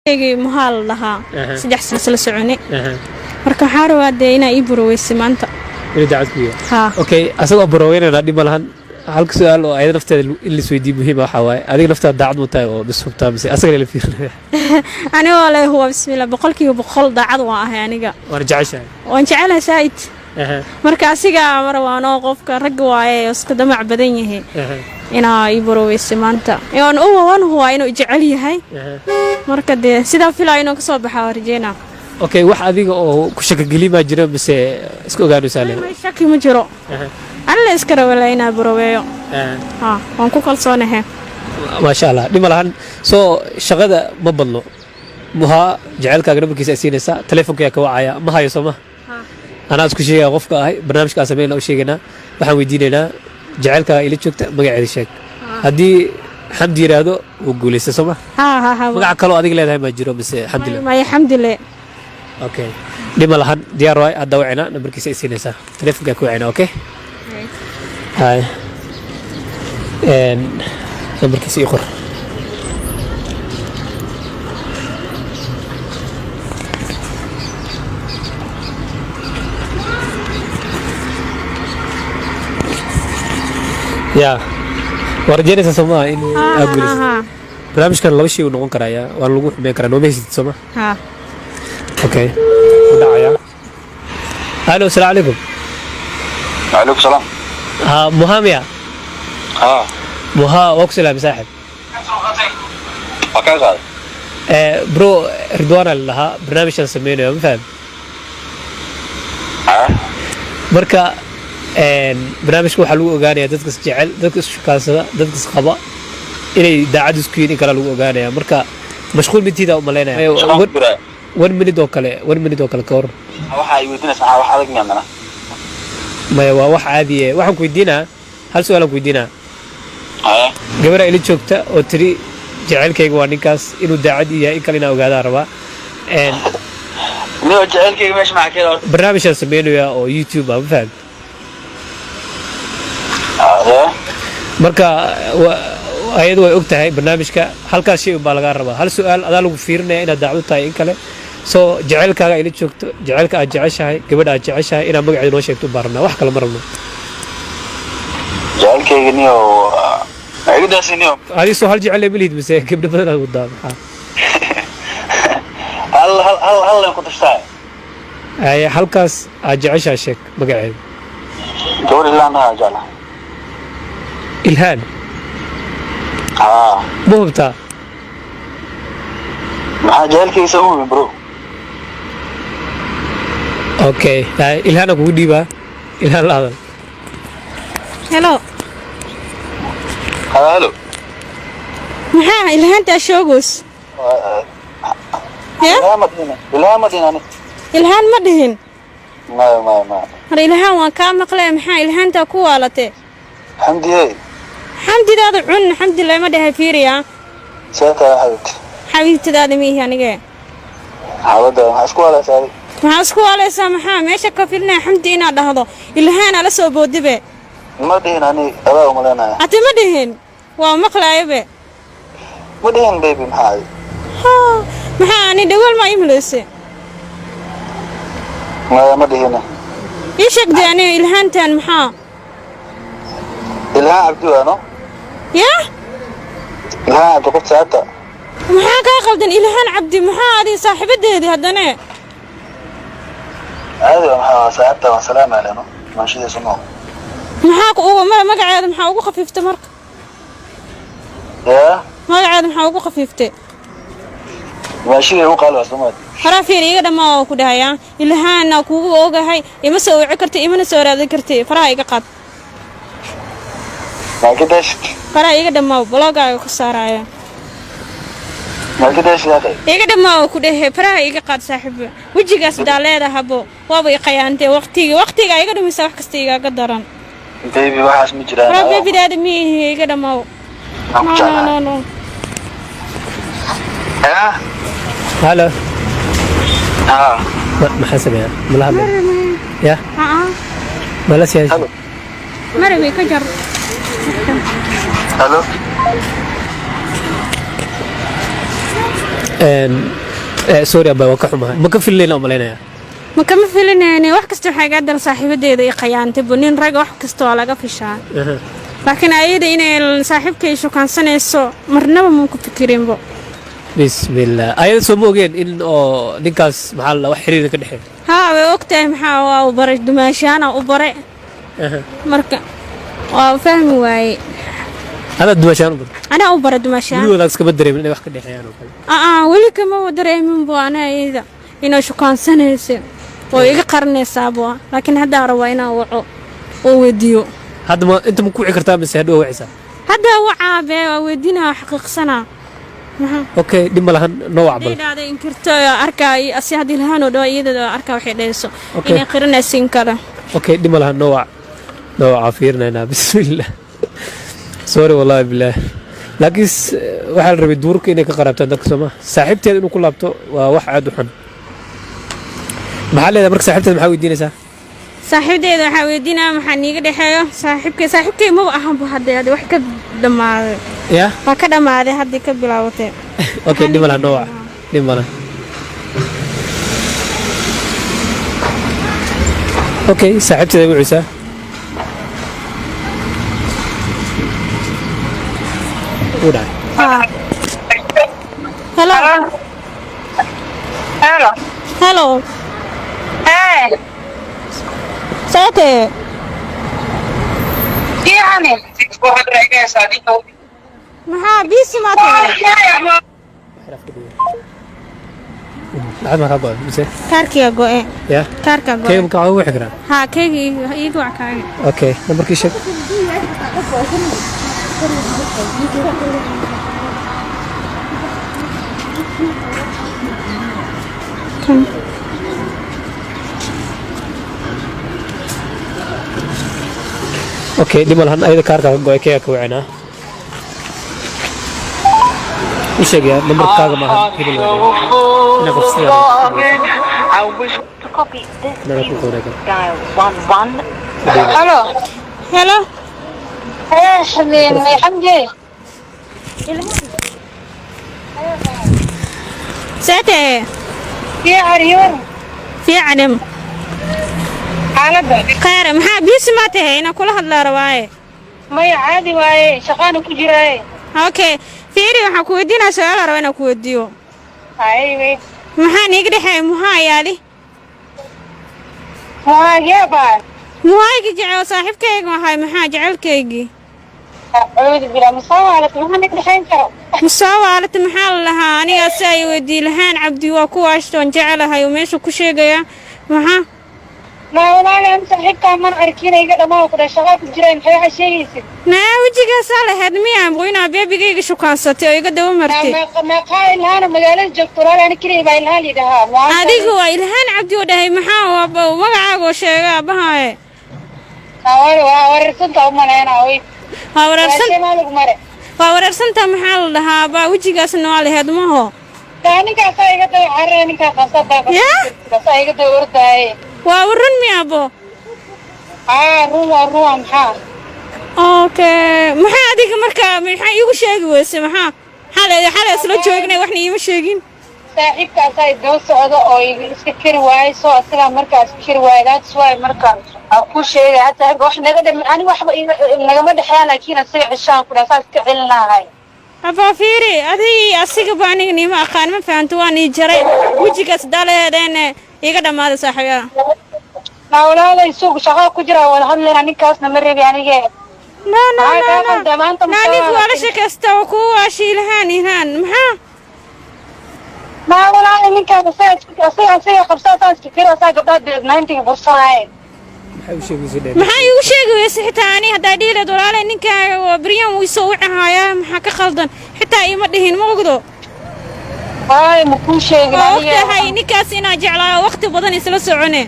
إيه محل لها سدح سلسلة سعوني مركا حاروا هذا هنا يبروي سمانتا إلى دعوت بيه ها أوكي أصلا بروينا نادي ملهن هل سؤال أيضا نفتح اللي سويدي مهمة حواي هذه نفتح دعوت متاعه بس فهمتها بس أصلا اللي فيه أنا ولا هو بسم الله بقولك وبقول دعوت واه يعني جا ورجعش وانجعلها سايت مركا سيجا مروانو قفك رجوا يسكت دمع بدنيه إنا يبروي سمانتا يعني هو إنه يجعليه هاي marka de sida filayno ka soo baxaa warjeena okay wax adiga oo ku shaka gali ma jiro bise iska ogaano saaleen ma shaki ma jiro alla iska rawalayna broweeyo waan ku kalsoonahay ma sha Allah dhima lahan soo shaqada ma badno muha jaceelkaaga markiisa siinaysa telefoonka ka wacaya ma hayo Soomaa ana isku sheegay qofka ahay barnaamijka sameeyna oo sheegana waxaan weydiinaynaa jaceelkaaga ila joogta magaceeda sheeg hadii حمد يرادو وقولي سما ها مقع كلو أديك ليه ما جرو بس الحمد لله ما الحمد لله أوكي لما لهن ديار راي أدوعنا نبرك سيسي نسا تلفك كوعنا أوكي هاي نبرك سي أخر يا ورجينا سما إن أقول برامج كان لو شيء ونقول كرايا والله ما كنا نومي سما ها أوكي وداعيا ألو السلام عليكم وعليكم السلام مهامية مها وكسلا مساحب أكيد هذا برو رضوانا لها برنامج نسميه يوم فهم مركا barnaamijku waxa lagu ogaanayaa dadka jecel dadka shaqaasada dadka qaba inay daacad isku yihiin kala lagu ogaanayaa marka mashquul midida u maleynaya 1 minute oo kale ka hor waxa ay weydiinaysaa wax adag miyana ma waa wax caadi ah waxaan ku weydiinaa hal su'aal ku weydiinaa gabadha ila joogta oo tiri jecelkayga waa ninkaas inuu daacad yahay in kale ina ogaada rabaa inuu jecelkayga meesha ma ka barnaamijkan sameeynaya oo YouTube ah faham marka ayadu way og tahay barnaamijka halkaas shay baa laga rabaa hal su'aal adaa lagu fiirinaya inaad daacad tahay in kale soo jecelkaaga ila joogto jecelka aad jeceshahay gabadha aad jeceshahay inaad magaceeda noo sheegto baarna wax kale ma rabno jecelkayga niyo ayadaasiniyo adii soo hal jecel milid mise gabdho badan aad wadaa maxaa hal ku tashtaa ay halkaas aad jeceshahay sheeg magaceeda gabadha ilaana jecelahay إلهان مهبطة ما جالك يسوون برو أوكي إلهان أقول ديبا إلهان لا هلو هلو ما إلهان تشوقس إلهان مدينة إلهان مدهن ما إلهان وكام مقلة محا إلهان تكوالته حمدي هذا عن حمد الله ما ده فيريا ساتا حبيبتي هذا ميه يعني جاي هذا ما أسكوا على سامحة ما شك فينا حمدي إن هذا إلهان على سو بودبه ما دهن أنا أبا وملنا أنت ما دهن ومقلة يبه ما دهن بيبي محاي محا أنا دول ما يملسه ما دهن إيش أقدر أنا إلهان تان محا إلهان عبدو أنا يا إلهان عبدو قلت ساعتها محا كاقلدن إلهان عبدي محا هذه صاحبتي هذه هدنا هذه محا ساعتها وسلام علينا ماشي ذي سمو محاك ما قاعد محا وقو خفيفته مرك يا ما قاعد محا وقو خفيفته ماشي ذي وقال وسمات فرافير إيقا دما وكو دهايا إلهان وكوغو أوغا هاي إما سوى عكرتي إما نسوى راضي كرتي فرا إيقا قاد ما كداش فرا إيقا دما بلوغا وكسارايا ما كداش يا أخي إيقا دما وكو دهايا فرا إيقا قاد صاحب وجيقاس داليدا هبو وابو إيقايانتي وقتيقا إيقا دمي ساوح كستيقا قدران بيبي وحاس مجران فرا بيبي دادي ميه إيقا دما نو هلا ما حسب يا ملعب يا ملا سياج مرمي كجر هلو sorry abay waan ka xumahay ma ka filayna umaleynaya ma kama filinayni wax kasta waxay ga dal saaxiibadeeda iyo qayaantay bunin rag wax kasta waa laga fishaa laakiin ayada inay saaxiibkay shukaansanayso marnaba ma ku fikirinbo bismillah ayada soo moogeen in oo ninkaas maxaa la wax xiriir ka dhaxay haa way ogtahay maxaa waa u baray dumaashaana u baray marka waa fahmi waayey ana dumaashaan u baray ana u baray dumaashaan wili wadaag iska dareemin inay wax ka dhaxayaan oo kale weli kama dareemin bo ana ayada inay shukaansanayso oo iga qarnaysaa bo laakiin hadda raba inaan waco oo weydiyo hadda ma inta ma ku wici kartaa mise hadda wacaysaa hadda wacaa bee waa weydiinaa xaqiiqsanaa okay dib malahan noo wacbal dhacday in kirto arkay asi hadii lahaan oo dhaw iyada arka waxay dhayso inay qiranaysiin kara okay dib malahan noo caafirnayna bismillah sorry wallahi billah laakiin waxa la rabay duurka inay ka qarabtaan dadka Soomaa saaxiibteed inuu ku laabto waa wax aad u xun maxaa leedahay marka saaxiibteed maxaa weydiinaysaa saaxiibteeda waxa weydiinaa maxaa niiga dhaxeeyo saaxiibkay ma ahan bu hadda wax ka dhamaaday ya waa ka dhamaaday hadda ka bilaawatay okay dib malahan noo dib malahan okay saaxiibteed wuxuu udah hello hello hello hey sate يعني maxaa biisi ma tahay lacag ma ka go'ay mise kaarkiga go'e ya kaarka go'e keega ka wixi karaa ha keegi iigu wacay okay nambarkii sheeg okay dib malahan ayada kaarka ka go'ay keega ka wacina sheeg ya nambarkaaga ma aha ina qofsiga copy this dial 11 الو hello ايش اللي حمدي sate يا عريون في عدم حالده خير maxaa biisi ma tahay ina kula hadlaa rabaaye ما عادي واي شقان ku jiray okay fiiri waxaan ku weydiinaa su'aal raba inaan ku weydiiyo ايوه maxaa niiga dhaxay muhaa yaali ما جابا muhaayga jecel saaxiibkayga wahay maxaa jecelkaygii اعوذ بالله مصالح ما نقدحين كرو musawaalata maxaa la lahaa aniga si ay weydii lahaan cabdi waa ku waashtoon jecelahay oo meesha ku sheegaya maxaa لا والله انت حتى من اركينا يقدر ما كده شغال ku jireen maxay sheegaysid naa wajigaasaa lahayd miyaan qoynaa beebigayga shukaansatay oo iga daba martay ما قايل انا magaalada joogto ana kaliya baa ilhaan lidaha adigu waa ilhaan cabdi oo dhahay maxaa magacaaga oo sheega abahaye waa wareersanta umaleena way waa wareersanta maxaa la dhahaa baa wejigaasna waa lahayd maho ninkaas iga day carre ninka qasada qasada iga day orday waa waran miyaabo ruwa maxaa okay maxaa adiga marka maxaa iigu sheegi weyse maxaa xalay isla joognay waxna iima sheegin saaxiibkaas ay doo socdo oo iska kari waayay soo asaga markaas kari waaydaad soo marka ku sheegay hata wax naga dhamin ani waxba naga ma dhaxayaan laakiin asaga cishaan ku dhaafaas ka celin lahaay aba fiiri adii asiga baa aniga niima aqaan ma fahanto waan ii jaray wejigaas daleedeen iga dhamaaday saaxiibada walaalay suuq shaqo ku jira wada hadlayna ninkaasna ma reebi aniga naanig wala shakasta oo ku waashiilahaan ihaan maxaa ما والله ninkaas asaga qabsataas fikira asaga gabdhaha 90 bursanay maxaa iigu sheegi weyse xitaa ani haddaa dhiileed walaalay ninkaaga waa baryan wuu soo wicahaayaa maxaa ka khaldan xitaa iima dhihin ma ogdo waay ma kuu sheegin ogtahay ninkaas inaa jeclaayo waqti badan isla socone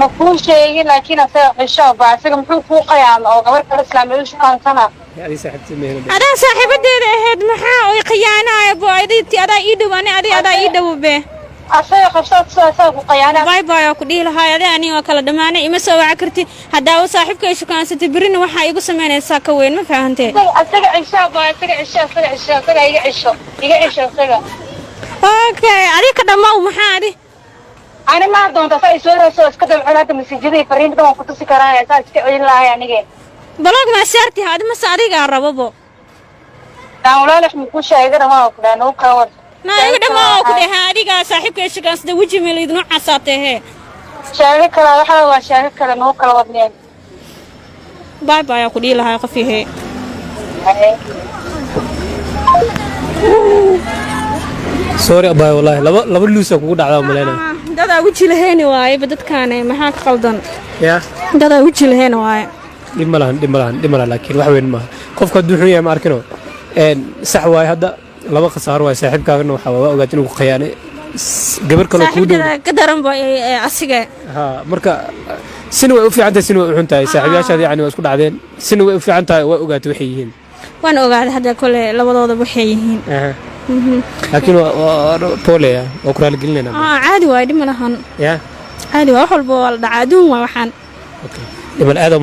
ma kuu sheegin laakiin asaga cisho baa asaga muxuu kuu qayaam oo gabar kale islaamiyadu shaqaansana adaa saaxiibadeeda ahayd maxaa oy khiyaanaaya bo adaa ii dhow ani adaa ii dhow be asaga qabsaad soo ku qayaana باي باي ku dhii lahaa adee aniga kala dhamaanay ima soo waca karti hadaa uu saaxiibkay shukaansatay birina waxa igu sameynaysaa ka weyn ma faahantay asaga cishaa baa asaga iga cisho asaga okay adiga dhamaa maxaa adi أنا ما أردون تصير سوى كذا العلاقة مسجدي فريند كمان كنت سكرايا أساس كعين لا يعني جي بلوغ ما سيرتي هذا ما صاري قربوا لا ولا لح مكوش هيدا ما أقول أنا وكور نا يقدر ما أقول هذه صاحبك إيش كان سد وجه من اللي نوع عصاته شارك كلا وحلا وشارك كلا نو كلا وبنين باي باي أقول لها قفيه sorry abay wallahi laba luusa kugu dhacdaa maleena dada wajhi lahayn waaye badadkaane maxaa ka qaldan ya dada wajhi lahayn waaye dhimalahan laakiin wax weyn ma qofka hadduu xun yahay ma arkino sax waaye hadda laba khasaaro waaye saaxiibkaagana waxa waa ogaad inuu ku khiyaanay gabar kale ku dhow ka daran ba asiga ha marka sina way u fiican tahay sina way u xun tahay saaxiibayaashaada yani waa isku dhacdeen sina way u fiican tahay waa ogaatay waxay yihiin waan ogaaday hadda kale labadooda waxay yihiin laakiin waa poolaya waa ku raaligelinayna caadi waaye dhimalahan ya caadi waa wax walba waa la dhacaa aduun waa waxaan dhimal aad oo